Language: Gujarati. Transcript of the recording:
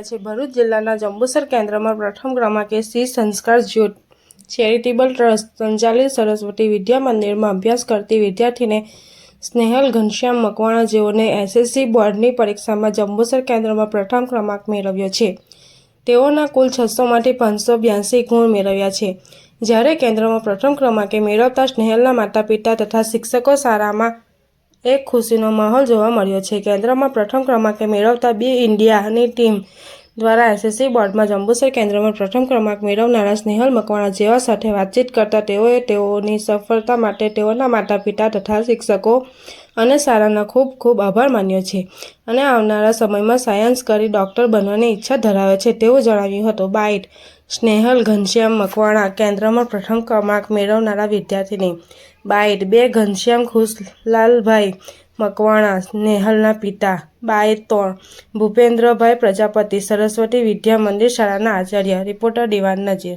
આવ્યા છે। ભરૂચ જિલ્લાના જંબુસર કેન્દ્રમાં પ્રથમ ક્રમાંકે શ્રી સંસ્કાર જ્યોત ચેરિટેબલ ટ્રસ્ટ સંચાલિત સરસ્વતી વિદ્યા મંદિરમાં અભ્યાસ કરતી વિદ્યાર્થીને સ્નેહલ ઘનશ્યામ મકવાણા જેઓને એસએસસી બોર્ડની પરીક્ષામાં જંબુસર કેન્દ્રમાં પ્રથમ ક્રમાંક મેળવ્યો છે। તેઓના કુલ 600માંથી 582 ગુણ મેળવ્યા છે। જ્યારે કેન્દ્રમાં પ્રથમ ક્રમાંકે મેળવતા સ્નેહલના માતા પિતા તથા શિક્ષકો શાળામાં એક ખુશીનો માહોલ જોવા મળ્યો છે। કેન્દ્રમાં પ્રથમ ક્રમાંકે મેળવતા બી ઇન્ડિયાની ટીમ દ્વારા એસએસસી બોર્ડમાં જંબુસર કેન્દ્રમાં પ્રથમ ક્રમાંક મેળવનારા સ્નેહલ મકવાણા જેવા સાથે વાતચીત કરતા તેઓએ તેઓની સફળતા માટે તેઓના માતા પિતા તથા શિક્ષકો અને શાળાનો ખૂબ ખૂબ આભાર માન્યો છે અને આવનારા સમયમાં સાયન્સ કરી ડૉક્ટર બનવાની ઈચ્છા ધરાવે છે તેવું જણાવ્યું હતું। બાઇટ સ્નેહલ ઘનશ્યામ મકવાણા કેન્દ્રમાં પ્રથમ ક્રમાંક મેળવનારા વિદ્યાર્થીની બાઇટ 2 ઘનશ્યામ ખુશલાલભાઈ મકવાણા સ્નેહલના પિતા બાઇટ 3 ભૂપેન્દ્રભાઈ પ્રજાપતિ સરસ્વતી વિદ્યા મંદિર શાળાના આચાર્ય રિપોર્ટર દિવાન નજીર।